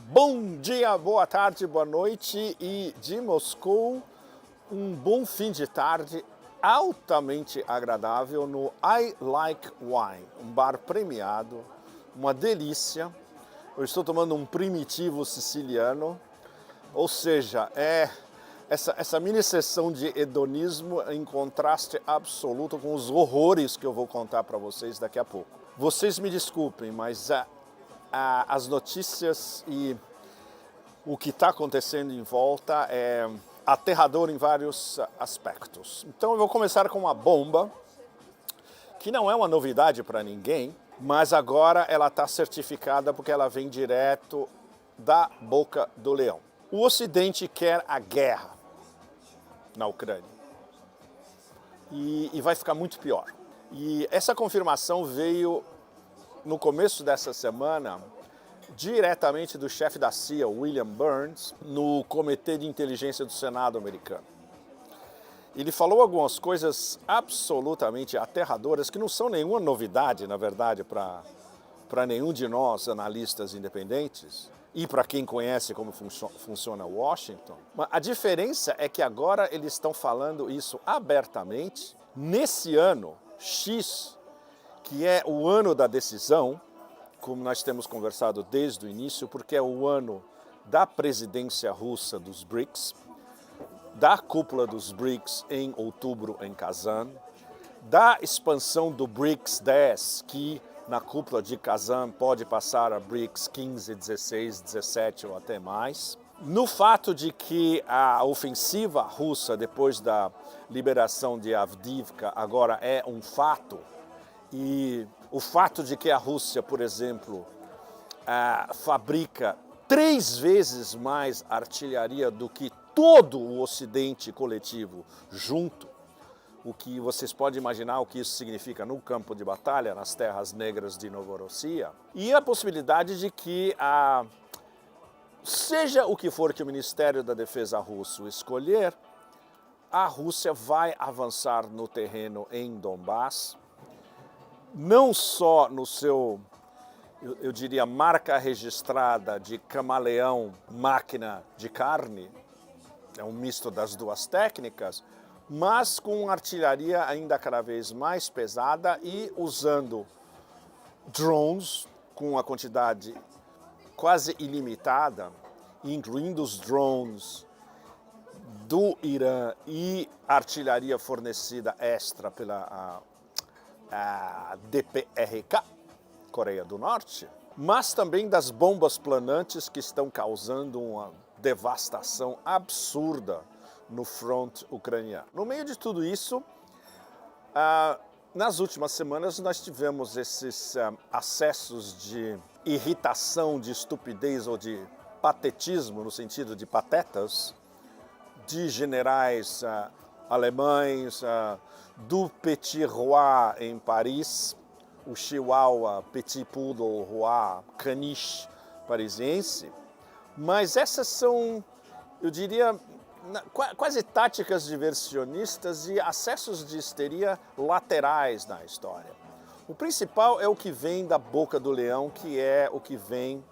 Bom dia, boa tarde, boa noite e de Moscou, um bom fim de tarde altamente agradável no I Like Wine, um bar premiado, uma delícia. Eu estou tomando um primitivo siciliano, ou seja, essa mini sessão de hedonismo em contraste absoluto com os horrores que eu vou contar para vocês daqui a pouco. Vocês me desculpem, mas as notícias e o que está acontecendo em volta é aterrador em vários aspectos. Então eu vou começar com uma bomba, que não é uma novidade para ninguém, mas agora ela está certificada porque ela vem direto da boca do leão. O Ocidente quer a guerra na Ucrânia e vai ficar muito pior. E essa confirmação veio no começo dessa semana diretamente do chefe da CIA, William Burns, no Comitê de Inteligência do Senado americano. Ele falou algumas coisas absolutamente aterradoras, que não são nenhuma novidade, na verdade, para nenhum de nós, analistas independentes, e para quem conhece como funciona Washington. Mas a diferença é que agora eles estão falando isso abertamente, nesse ano X, que é o ano da decisão, como nós temos conversado desde o início, porque é o ano da presidência russa dos BRICS, da cúpula dos BRICS em outubro em Kazan, da expansão do BRICS 10, que na cúpula de Kazan pode passar a BRICS 15, 16, 17 ou até mais. No fato de que a ofensiva russa, depois da liberação de Avdiivka, agora é um fato, e o fato de que a Rússia, por exemplo, fabrica 3 vezes mais artilharia do que todo o Ocidente coletivo junto, o que vocês podem imaginar o que isso significa no campo de batalha, nas terras negras de Novorossiya, e a possibilidade de que, seja o que for que o Ministério da Defesa russo escolher, a Rússia vai avançar no terreno em Donbass, não só no seu, eu diria, marca registrada de camaleão, máquina de carne, é um misto das duas técnicas, mas com artilharia ainda cada vez mais pesada e usando drones com uma quantidade quase ilimitada, incluindo os drones do Irã e artilharia fornecida extra pela a DPRK, Coreia do Norte, mas também das bombas planantes que estão causando uma devastação absurda no front ucraniano. No meio de tudo isso, nas últimas semanas nós tivemos esses acessos de irritação, de estupidez ou de patetismo, no sentido de patetas, de generais alemães, do Petit Roi em Paris, o Chihuahua, Petit Poodle Roi, caniche parisiense, mas essas são, eu diria, quase táticas diversionistas e acessos de histeria laterais na história. O principal é o que vem da boca do leão, que é o que vem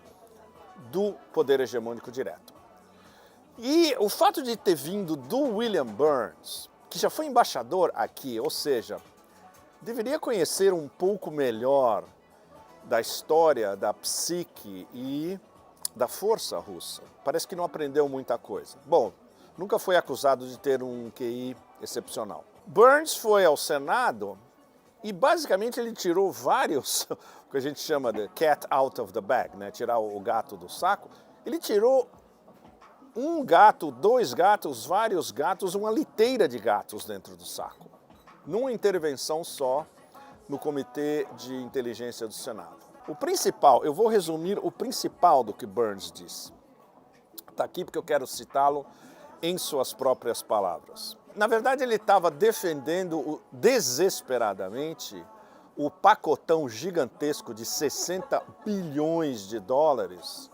do poder hegemônico direto. E o fato de ter vindo do William Burns, que já foi embaixador aqui, ou seja, deveria conhecer um pouco melhor da história, da psique e da força russa. Parece que não aprendeu muita coisa. Bom, nunca foi acusado de ter um QI excepcional. Burns foi ao Senado e basicamente ele tirou vários, o que a gente chama de cat out of the bag, né? Tirar o gato do saco. Ele tirou um gato, 2 gatos, vários gatos, uma liteira de gatos dentro do saco, numa intervenção só no Comitê de Inteligência do Senado. O principal, eu vou resumir o principal do que Burns disse. Está aqui porque eu quero citá-lo em suas próprias palavras. Na verdade, ele estava defendendo desesperadamente o pacotão gigantesco de 60 bilhões de dólares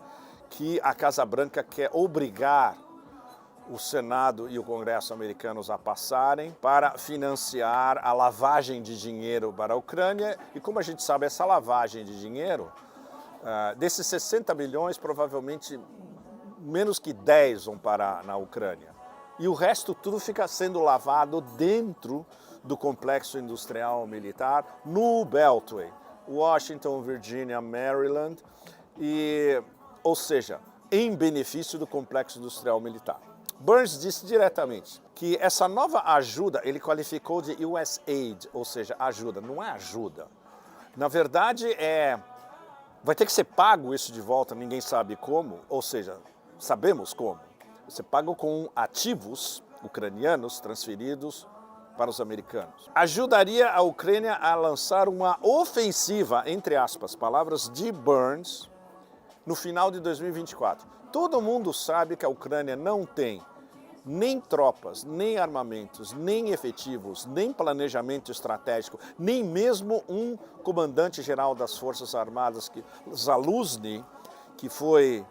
que a Casa Branca quer obrigar o Senado e o Congresso americanos a passarem para financiar a lavagem de dinheiro para a Ucrânia. E como a gente sabe, essa lavagem de dinheiro Desses 60 milhões, provavelmente menos que 10 vão parar na Ucrânia. E o resto tudo fica sendo lavado dentro do complexo industrial militar no Beltway, Washington, Virginia, Maryland, ou seja, em benefício do complexo industrial militar. Burns disse diretamente que essa nova ajuda, ele qualificou de USAID, ou seja, ajuda, não é ajuda. Na verdade, vai ter que ser pago isso de volta, ninguém sabe como, ou seja, sabemos como. Você paga com ativos ucranianos transferidos para os americanos. Ajudaria a Ucrânia a lançar uma ofensiva, entre aspas, palavras de Burns, no final de 2024. Todo mundo sabe que a Ucrânia não tem nem tropas, nem armamentos, nem efetivos, nem planejamento estratégico, nem mesmo um comandante-geral das Forças Armadas, Zaluzny, que foi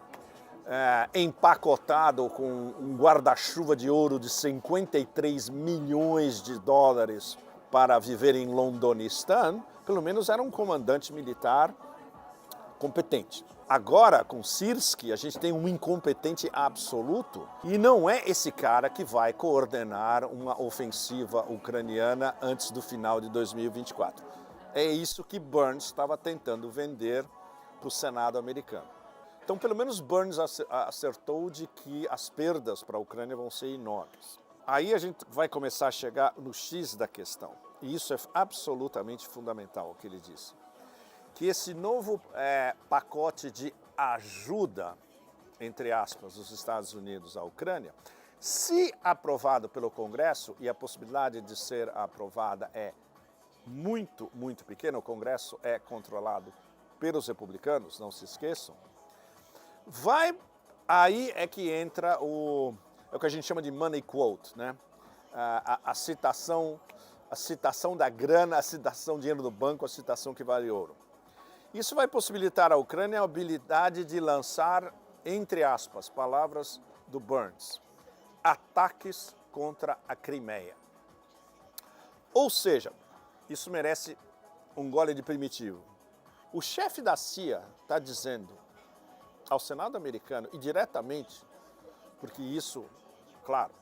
empacotado com um guarda-chuva de ouro de 53 milhões de dólares para viver em Londonistan, pelo menos era um comandante militar competente. Agora, com Syrskyi, a gente tem um incompetente absoluto e não é esse cara que vai coordenar uma ofensiva ucraniana antes do final de 2024. É isso que Burns estava tentando vender para o Senado americano. Então, pelo menos Burns acertou de que as perdas para a Ucrânia vão ser enormes. Aí a gente vai começar a chegar no X da questão. E isso é absolutamente fundamental, o que ele disse. Que esse novo pacote de ajuda, entre aspas, dos Estados Unidos à Ucrânia, se aprovado pelo Congresso, e a possibilidade de ser aprovada é muito, muito pequena, o Congresso é controlado pelos republicanos, não se esqueçam, aí é que entra o que a gente chama de money quote, né? A citação da grana, a citação de dinheiro do banco, a citação que vale ouro. Isso vai possibilitar à Ucrânia a habilidade de lançar, entre aspas, palavras do Burns, ataques contra a Crimeia. Ou seja, isso merece um gole de primitivo. O chefe da CIA está dizendo ao Senado americano, e diretamente, porque isso, claro,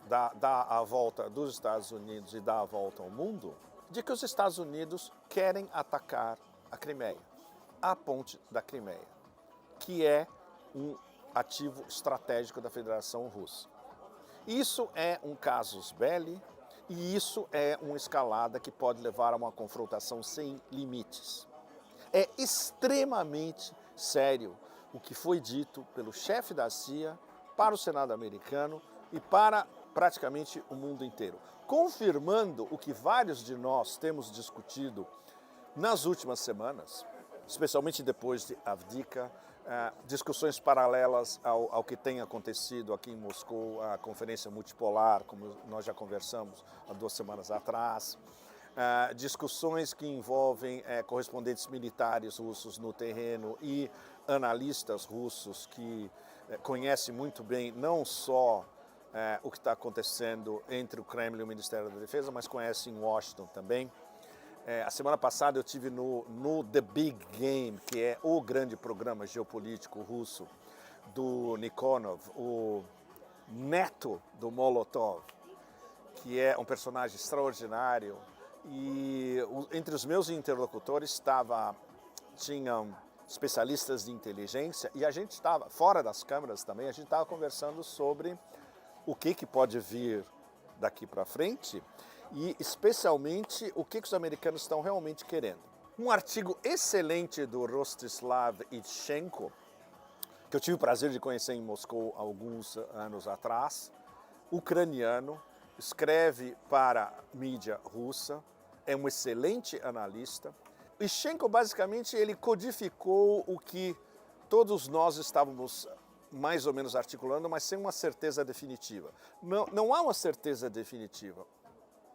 dá a volta dos Estados Unidos e dá a volta ao mundo, de que os Estados Unidos querem atacar a Crimeia, a ponte da Crimeia, que é um ativo estratégico da Federação Russa. Isso é um casus belli e isso é uma escalada que pode levar a uma confrontação sem limites. É extremamente sério o que foi dito pelo chefe da CIA para o Senado americano e para praticamente o mundo inteiro, confirmando o que vários de nós temos discutido nas últimas semanas, especialmente depois de Avdiivka, discussões paralelas ao que tem acontecido aqui em Moscou, a conferência multipolar, como nós já conversamos há 2 semanas atrás, discussões que envolvem correspondentes militares russos no terreno e analistas russos que conhecem muito bem não só o que está acontecendo entre o Kremlin e o Ministério da Defesa, mas conhecem Washington também. A semana passada eu estive no The Big Game, que é o grande programa geopolítico russo do Nikonov, o neto do Molotov, que é um personagem extraordinário. E entre os meus interlocutores tinham especialistas de inteligência e a gente estava, fora das câmeras também, a gente estava conversando sobre o que pode vir daqui para frente e especialmente o que os americanos estão realmente querendo. Um artigo excelente do Rostislav Itchenko, que eu tive o prazer de conhecer em Moscou alguns anos atrás, ucraniano, escreve para a mídia russa, é um excelente analista. Itchenko, basicamente, ele codificou o que todos nós estávamos mais ou menos articulando, mas sem uma certeza definitiva. Não há uma certeza definitiva,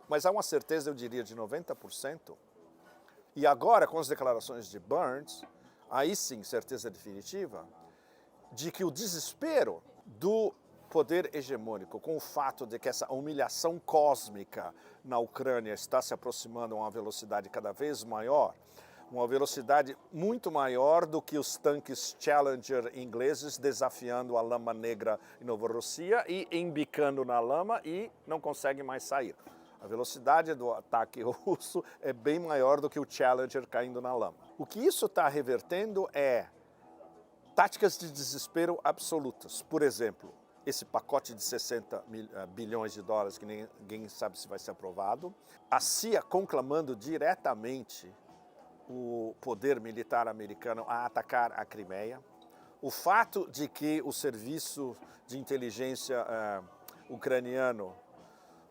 mas há uma certeza, eu diria, de 90%. E agora, com as declarações de Burns, aí sim, certeza definitiva, de que o desespero do poder hegemônico, com o fato de que essa humilhação cósmica na Ucrânia está se aproximando a uma velocidade cada vez maior, uma velocidade muito maior do que os tanques Challenger ingleses desafiando a lama negra em Novorossia e embicando na lama e não conseguem mais sair. A velocidade do ataque russo é bem maior do que o Challenger caindo na lama. O que isso está revertendo é táticas de desespero absolutas. Por exemplo, esse pacote de 60 bilhões de dólares que ninguém sabe se vai ser aprovado. A CIA conclamando diretamente o poder militar americano a atacar a Crimeia. O fato de que o serviço de inteligência ucraniano,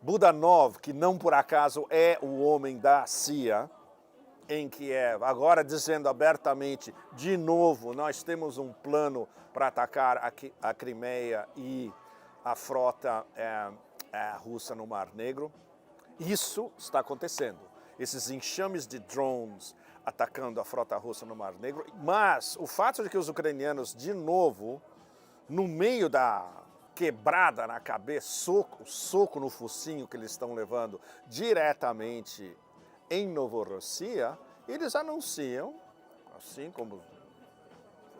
Budanov, que não por acaso é o homem da CIA, em Kiev, agora dizendo abertamente, de novo, nós temos um plano para atacar a Crimeia e a frota russa no Mar Negro. Isso está acontecendo. Esses enxames de drones atacando a frota russa no Mar Negro. Mas o fato de que os ucranianos, de novo, no meio da quebrada na cabeça, soco no focinho que eles estão levando diretamente em Novorossia, eles anunciam, assim como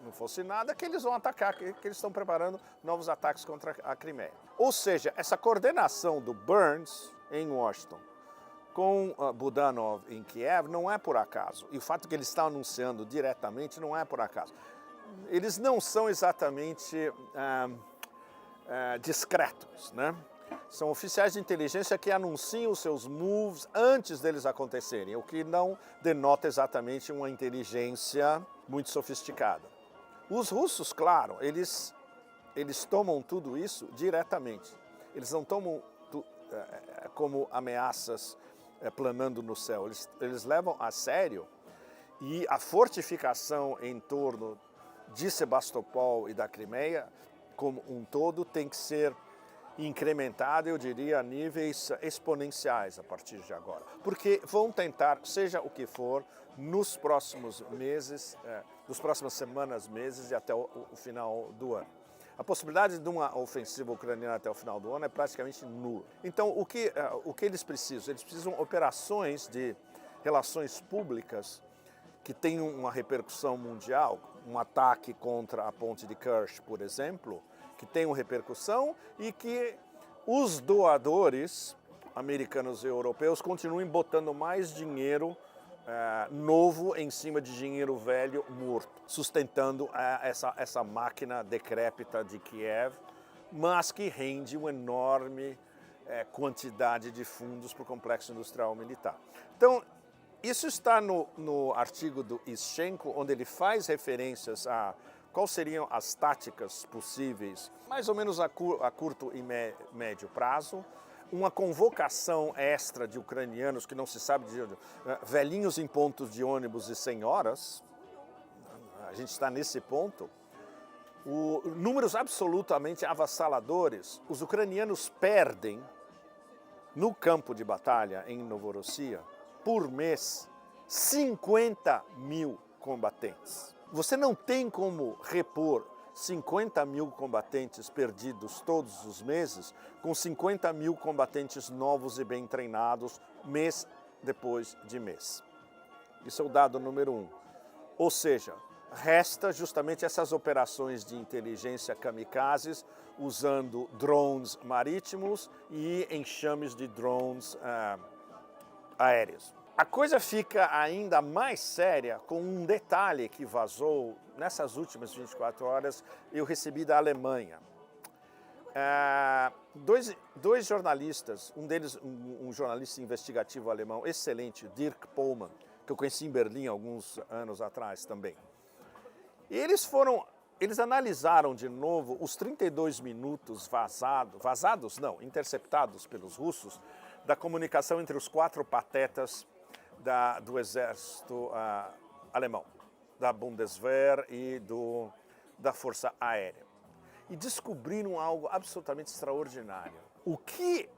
não fosse nada, que eles vão atacar, que eles estão preparando novos ataques contra a Crimeia. Ou seja, essa coordenação do Burns em Washington com Budanov em Kiev não é por acaso. E o fato que eles estão anunciando diretamente não é por acaso. Eles não são exatamente discretos, né? São oficiais de inteligência que anunciam os seus moves antes deles acontecerem, o que não denota exatamente uma inteligência muito sofisticada. Os russos, claro, eles tomam tudo isso diretamente. Eles não tomam como ameaças planando no céu. Eles levam a sério, e a fortificação em torno de Sebastopol e da Crimeia, como um todo, tem que ser incrementada, eu diria, a níveis exponenciais a partir de agora. Porque vão tentar, seja o que for, nos próximos meses, nas próximas semanas, meses e até o final do ano. A possibilidade de uma ofensiva ucraniana até o final do ano é praticamente nula. Então, o que eles precisam? Eles precisam de operações de relações públicas que tenham uma repercussão mundial, um ataque contra a ponte de Kerch, por exemplo, que tenham repercussão e que os doadores americanos e europeus continuem botando mais dinheiro novo em cima de dinheiro velho morto, sustentando essa máquina decrépita de Kiev, mas que rende uma enorme quantidade de fundos para o complexo industrial militar. Então, isso está no artigo do Ischenko, onde ele faz referências a quais seriam as táticas possíveis, mais ou menos a curto e médio prazo, uma convocação extra de ucranianos que não se sabe de velhinhos em pontos de ônibus e senhoras, a gente está nesse ponto, números absolutamente avassaladores. Os ucranianos perdem no campo de batalha em Novorossia, por mês, 50 mil combatentes. Você não tem como repor 50 mil combatentes perdidos todos os meses com 50 mil combatentes novos e bem treinados mês depois de mês. Isso é o dado número 1. Ou seja, resta justamente essas operações de inteligência kamikazes usando drones marítimos e enxames de drones aéreos. A coisa fica ainda mais séria com um detalhe que vazou nessas últimas 24 horas, eu recebi da Alemanha. Dois jornalistas, um deles um jornalista investigativo alemão excelente, Dirk Pohlmann, que eu conheci em Berlim alguns anos atrás também. E eles analisaram de novo os 32 minutos interceptados pelos russos, da comunicação entre os 4 patetas do exército alemão, da Bundeswehr e da Força Aérea. E descobriram algo absolutamente extraordinário. O que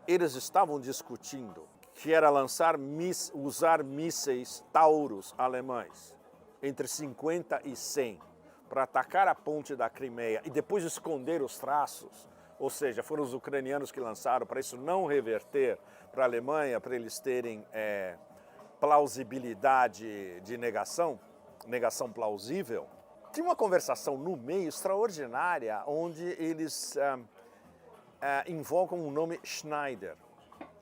eles estavam discutindo, que era usar mísseis Taurus alemães, entre 50 e 100, para atacar a ponte da Crimeia e depois esconder os traços, ou seja, foram os ucranianos que lançaram para isso não reverter para a Alemanha, para eles terem plausibilidade de negação plausível, tinha uma conversação no meio extraordinária onde eles invocam o nome Schneider.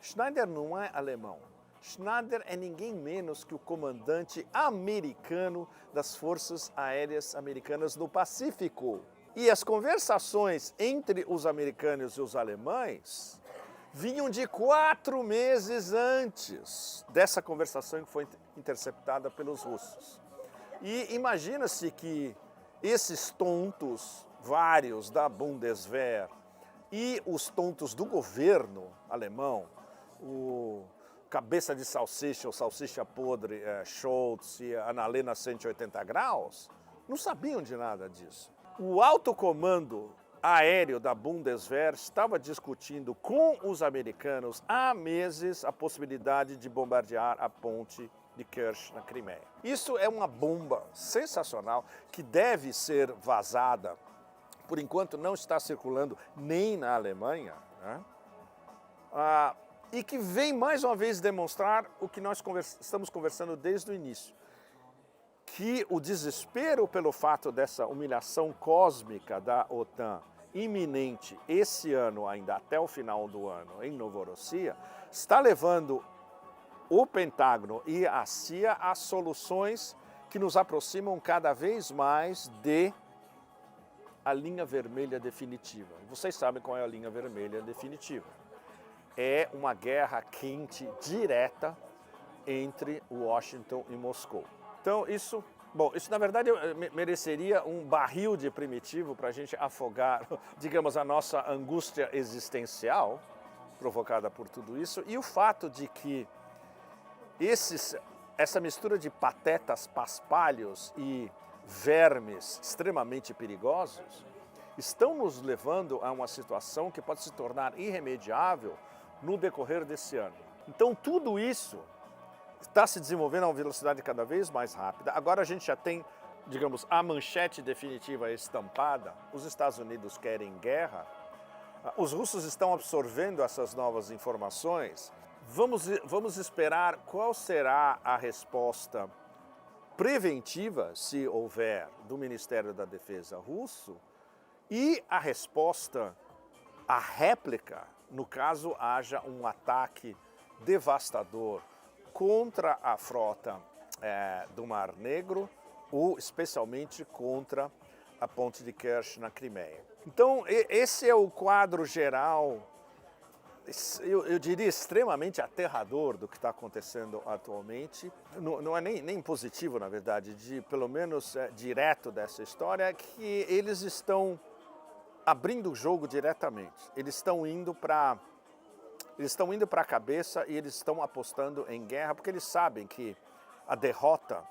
Schneider não é alemão. Schneider é ninguém menos que o comandante americano das Forças Aéreas Americanas no Pacífico. E as conversações entre os americanos e os alemães vinham de 4 meses antes dessa conversação que foi interceptada pelos russos. E imagina-se que esses tontos, vários da Bundeswehr, e os tontos do governo alemão, o cabeça de salsicha, ou salsicha podre, Scholz e a Annalena 180 graus, não sabiam de nada disso. O alto comando aéreo da Bundeswehr estava discutindo com os americanos há meses a possibilidade de bombardear a ponte de Kerch na Crimeia. Isso é uma bomba sensacional que deve ser vazada. Por enquanto não está circulando nem na Alemanha, né? E que vem mais uma vez demonstrar o que nós estamos conversando desde o início, que o desespero pelo fato dessa humilhação cósmica da OTAN iminente esse ano, ainda até o final do ano, em Novorossiya, está levando o Pentágono e a CIA a soluções que nos aproximam cada vez mais de a linha vermelha definitiva. Vocês sabem qual é a linha vermelha definitiva. É uma guerra quente direta entre Washington e Moscou. Então isso na verdade mereceria um barril de Primitivo para a gente afogar, digamos, a nossa angústia existencial provocada por tudo isso, e o fato de que essa mistura de patetas paspalhos e vermes extremamente perigosos estão nos levando a uma situação que pode se tornar irremediável no decorrer desse ano. Então tudo isso está se desenvolvendo a uma velocidade cada vez mais rápida. Agora a gente já tem, digamos, a manchete definitiva estampada. Os Estados Unidos querem guerra. Os russos estão absorvendo essas novas informações. Vamos esperar qual será a resposta preventiva, se houver, do Ministério da Defesa russo, e a resposta, a réplica, no caso haja um ataque devastador contra a frota do Mar Negro, ou especialmente contra a ponte de Kerch na Crimeia. Então, esse é o quadro geral, eu diria extremamente aterrador do que está acontecendo atualmente. Não é nem positivo, na verdade, pelo menos direto dessa história, é que eles estão abrindo o jogo diretamente. Eles estão indo para a cabeça e eles estão apostando em guerra, porque eles sabem que a derrota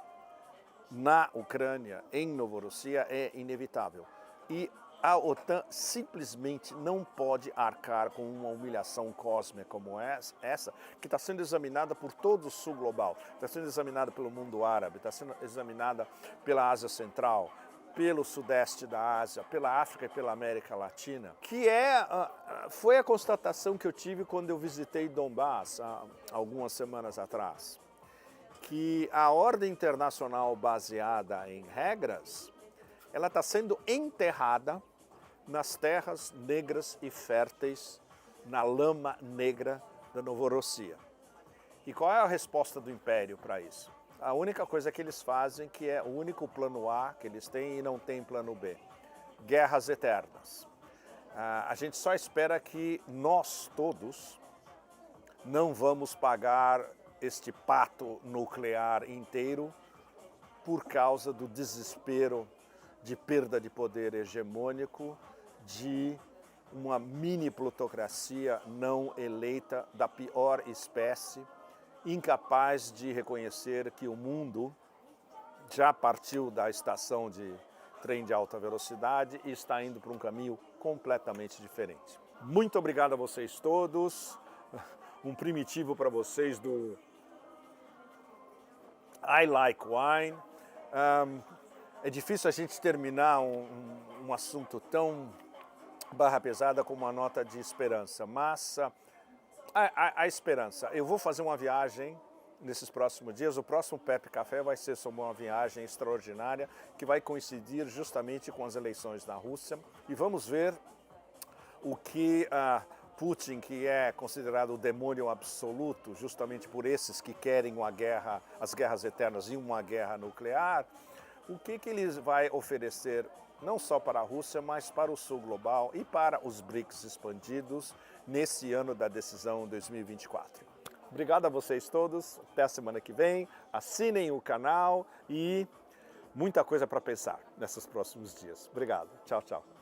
na Ucrânia, em Novorossiya, é inevitável. E a OTAN simplesmente não pode arcar com uma humilhação cósmica como essa, que está sendo examinada por todo o sul global, está sendo examinada pelo mundo árabe, está sendo examinada pela Ásia Central, pelo sudeste da Ásia, pela África e pela América Latina, que foi a constatação que eu tive quando eu visitei Donbass há algumas semanas atrás, que a ordem internacional baseada em regras, ela está sendo enterrada nas terras negras e férteis, na lama negra da Novorossiya. E qual é a resposta do Império para isso? A única coisa que eles fazem, que é o único plano A que eles têm e não tem plano B. Guerras eternas. A gente só espera que nós todos não vamos pagar este pato nuclear inteiro por causa do desespero de perda de poder hegemônico de uma mini plutocracia não eleita da pior espécie, incapaz de reconhecer que o mundo já partiu da estação de trem de alta velocidade e está indo para um caminho completamente diferente. Muito obrigado a vocês todos. Um primitivo para vocês do I Like Wine. É difícil a gente terminar um assunto tão barra pesada com uma nota de esperança, mas a esperança. Eu vou fazer uma viagem nesses próximos dias. O próximo Pepe Café vai ser sobre uma viagem extraordinária que vai coincidir justamente com as eleições na Rússia. E vamos ver o que Putin, que é considerado o demônio absoluto, justamente por esses que querem uma guerra, as guerras eternas e uma guerra nuclear, o que ele vai oferecer não só para a Rússia, mas para o sul global e para os BRICS expandidos nesse ano da decisão 2024. Obrigado a vocês todos, até a semana que vem, assinem o canal e muita coisa para pensar nesses próximos dias. Obrigado, tchau, tchau.